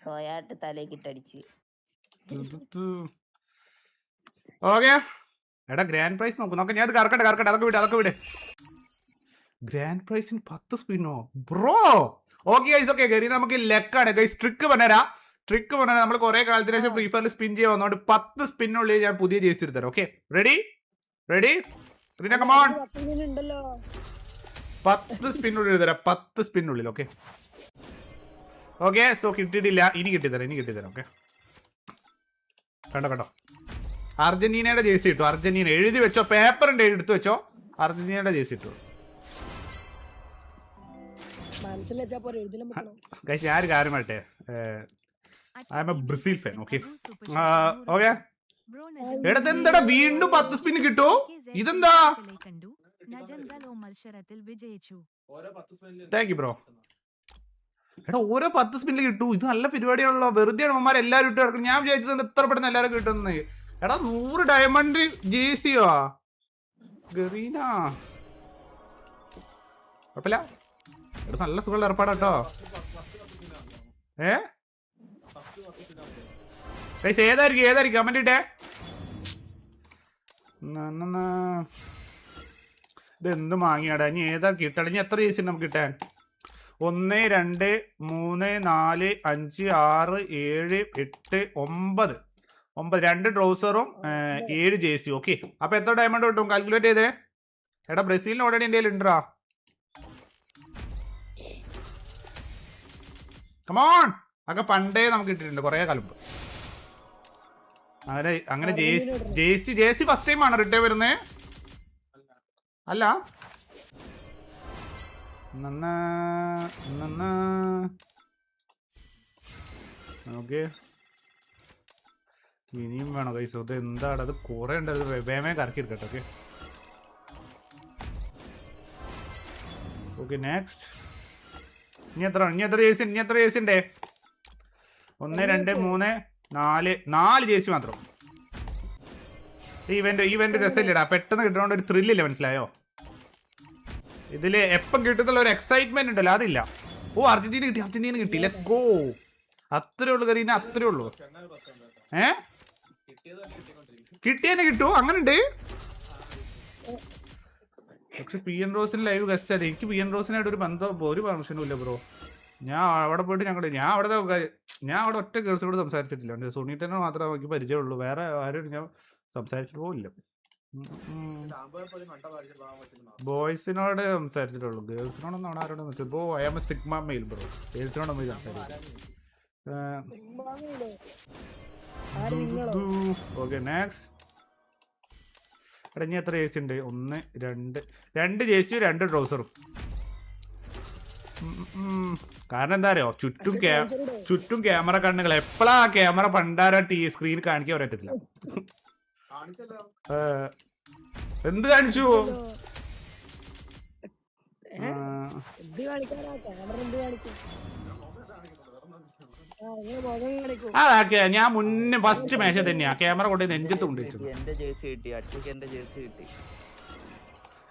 കോയാട്ട് തലേക്കിട്ടടിച്ച്. ഓക്കെ എടാ grand prize നോക്ക് ഞാൻ കറക്കട്ടെ അതൊക്കെ വിട് ഗ്രാൻഡ് പ്രൈസിന് 10 സ്പിന്നോ ബ്രോ. ഓക്കെ ഗൈസ് ഓക്കെ ഗരി നമുക്ക് ലെക്കാണ് ഗൈസ്. ട്രിക്ക് പറഞ്ഞുതരാം നമ്മൾ കുറെ കാലത്തിന് ശേഷം ഫ്രീ ഫയറിൽ സ്പിൻ ചെയ്യാൻ വന്നോണ്ട് 10 സ്പിന്നുള്ളിൽ ഞാൻ പുതിയ ജേഴ്സി എടുത്തരാം. ഓക്കെ റെഡി കമോൺ 10 സ്പിന്നുള്ളിൽ എഴുതരാം 10 സ്പിന്നുള്ളിൽ. ഓക്കെ സോ കിട്ടിയിട്ടില്ല, ഇനി കിട്ടിത്തരാം. ഓക്കെ കണ്ടോ അർജന്റീനയുടെ ജേഴ്സി ഇട്ടു. അർജന്റീന എഴുതി വെച്ചോ, പേപ്പർ ഉണ്ട് എടുത്തു വെച്ചോ. അർജന്റീനയുടെ ജേഴ്സി ഇട്ടു. ഞാൻ ഒരു കാര്യം പറയട്ടെ, I M A Brazil fan. Okay എടാ വീണ്ടും 10 സ്പിൻ കിട്ടൂ. ഇതെന്താ? Thank you bro. എടാ ഓരോ 10 സ്പിന്നിൽ കിട്ടൂ. ഇത് നല്ല പരിപാടിയാണല്ലോ. വെറുതെ അവന്മാർ എല്ലാവരും ഇട്ട് കിടക്കും. ഞാൻ വിചാരിച്ചത് എത്ര പെട്ടെന്ന് എല്ലാവരും കിട്ടുന്നത്. എടാ 100 ഡയമണ്ട് ജേഴ്സിയോ ഗറീന. കുഴപ്പമില്ല, നല്ല സുഖമുള്ള ഏർപ്പാടാട്ടോ. ഏതായിരിക്കും കമന്റ് ഇട്ടേ. ഇത് എന്ത് വാങ്ങിയാടാ ഇനി ഏതാ കിട്ടണം? ഇനി എത്ര ജേഴ്സി നമുക്ക് കിട്ടാൻ? 1 2 3 4 5 6 7 8 9 2 ട്രൗസറും 7 ജേഴ്സി. ഓക്കെ അപ്പൊ എത്ര ഡയമണ്ട് കിട്ടും? കാൽക്കുലേറ്റ് ചെയ്തേ. എടാ ബ്രസീലിന് ഓൾറെഡി എൻ്റെ കയ്യിൽ ഉണ്ടോ? കമോൺ അതൊക്കെ പണ്ടേ നമുക്ക് കിട്ടിയിട്ടുണ്ട് കുറെ കാലം. അങ്ങനെ ജേഴ്സി ഫസ്റ്റ് ടൈം ആണ് റിട്ടേൺ വരുന്നേ? അല്ല ഓക്കെ ഇനിയും വേണോ കൈസ്? ഇത് എന്താണ്? അത് കുറെ ഉണ്ട്. അത് വേമേ കറക്കി എടുക്കട്ടെ. Okay next. ഇനി എത്ര ജേഴ്സി ഉണ്ടേ? 1 2 3 4 ജേഴ്സി മാത്രം. ഈവന്റ് രസമില്ലടാ, പെട്ടെന്ന് കിട്ടണോണ്ട് ഒരു ത്രില്ലില്ല, മനസ്സിലായോ? ഇതില് എപ്പം കിട്ടുന്നുള്ള ഒരു എക്സൈറ്റ്മെന്റ് ഉണ്ടല്ലോ, അതില്ല. ഓ അർജന്റീന കിട്ടി. Let's go. അത്രേ ഉള്ളു കരീന, അത്രേ ഉള്ളു. കിട്ടിയെന്നെ കിട്ടൂ, അങ്ങനെ ഉണ്ട്. പക്ഷെ പി എൻ റോസിന് ലൈവ് ഗസ്റ്റ് ആയിട്ട് എനിക്ക് പി എൻ റോസിനായിട്ട് ഒരു ബന്ധം ഒരു പെർമിഷനും ഇല്ല ബ്രോ. ഞാൻ അവിടെ പോയിട്ട് ഞാൻ അവിടെ ഒറ്റ ഗേൾസിനോട് സംസാരിച്ചിട്ടില്ല. സുനീട്ടനെ മാത്രമേ എനിക്ക് പരിചയമുള്ളൂ. വേറെ ആരും ഞാൻ സംസാരിച്ചിട്ട് പോലില്ല. ബോയ്സിനോട് സംസാരിച്ചിട്ടുള്ളൂ, ഗേൾസിനോടൊന്നും അവിടെ ആരോടും വെച്ചത്. Bro I am a sigma male bro. ഗേൾസിനോടൊന്നും പോയി സംസാരിക്കും. Okay next. എടാ ഇനി എത്ര ജേഴ്സി ഉണ്ട്? 1 2 ജേഴ്സിയും 2 ട്രൗസറും. കാരണം എന്താ അറിയോ, ചുറ്റും ക്യാമറ കണ്ണുകൾ. എപ്പോഴാ ക്യാമറ പണ്ടാര സ്ക്രീൻ കാണിക്കാൻ പറ്റത്തില്ല. എന്ത് കാണിച്ചു? അതൊക്കെ ഞാൻ മുന്നേ ഫസ്റ്റ് മാച്ച് തന്നെയാ ക്യാമറ കൊണ്ട് നെഞ്ചത്ത് കൊണ്ടുവച്ചു.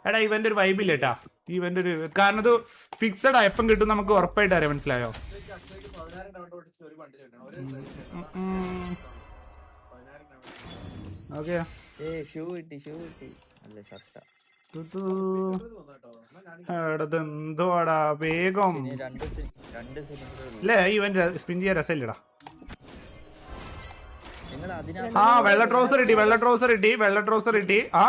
എടാ ഇവന്റെ ഒരു വൈബില്ല കേട്ടാ. ഇവന്റെ ഒരു കാരണം ഇത് ഫിക്സഡാ, എപ്പം കിട്ടും നമുക്ക് ഉറപ്പായിട്ട് അറിയാം, മനസ്സിലായോ? ഓക്കെ എന്തോടാ വേഗം അല്ലേ? ഇവന്റ് സ്പിൻ ചെയ്യാൻ രസമില്ലടാ. ആ വെള്ള ട്രൗസർ ഇട്ടി. ആ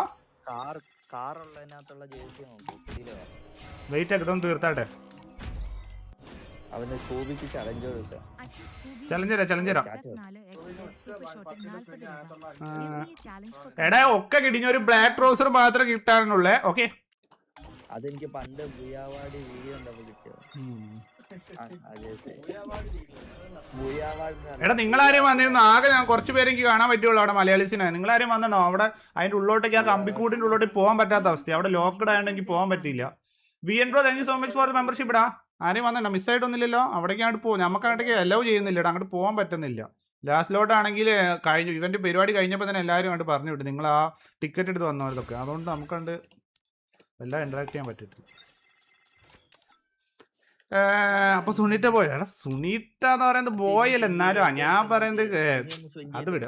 വെയിറ്റ് ഒക്കെ തീർത്താട്ടെ. ചലഞ്ചരാ എടാ ഒക്കെ കിട്ടിഞ്ഞ ഒരു ബ്ലാക്ക് ട്രൗസർ മാത്രം കിട്ടാനുള്ളേ. ഓക്കെ അതെനിക്ക് പണ്ട് ബുയാവാടി വീഡിയോ എടാ നിങ്ങളാരെയും വന്നിരുന്നു? ആകെ ഞാൻ കുറച്ച് പേര് എനിക്ക് കാണാൻ പറ്റുള്ളൂ അവിടെ മലയാളീസിനെ. നിങ്ങളാരെയും വന്നിട്ടോ? അവിടെ അതിന്റെ ഉള്ളോട്ടേക്ക്, ആ കമ്പിക്കൂട്ടിന്റെ ഉള്ളോട്ടേക്ക് പോകാൻ പറ്റാത്ത അവസ്ഥ. അവിടെ ലോക്ക്ഡ് ആയതുകൊണ്ട് എനിക്ക് പോകാൻ പറ്റിയില്ല. V N bro thank you so much for the membership. ഇടാ ആരെയും വന്നിട്ടോ? മിസ്സായിട്ടൊന്നുമില്ലല്ലോ. അവിടേക്ക് അങ്ങോട്ട് പോകും. നമുക്ക് അങ്ങോട്ടേക്ക് അലോ ചെയ്യുന്നില്ല, അങ്ങോട്ട് പോകാൻ പറ്റുന്നില്ല. ലാസ്റ്റ് ലോട്ടാണെങ്കിൽ കഴിഞ്ഞു, ഇവന്റ് പരിപാടി കഴിഞ്ഞപ്പോൾ തന്നെ എല്ലാവരും അങ്ങോട്ട് പറഞ്ഞു വിട്ടു നിങ്ങൾ ആ ടിക്കറ്റ് എടുത്ത് വന്നവരൊക്കെ. അതുകൊണ്ട് നമുക്ക് കണ്ട് എല്ലാം ഇന്ററാക്ട് ചെയ്യാൻ പറ്റിയിട്ടില്ല. അപ്പൊ സുനീറ്റ പോയി. എടാ സുനീറ്റ എന്ന് പറയുന്നത് ബോയല്ല, എന്നാലും ഞാൻ പറയുന്നത് അത് വിട്.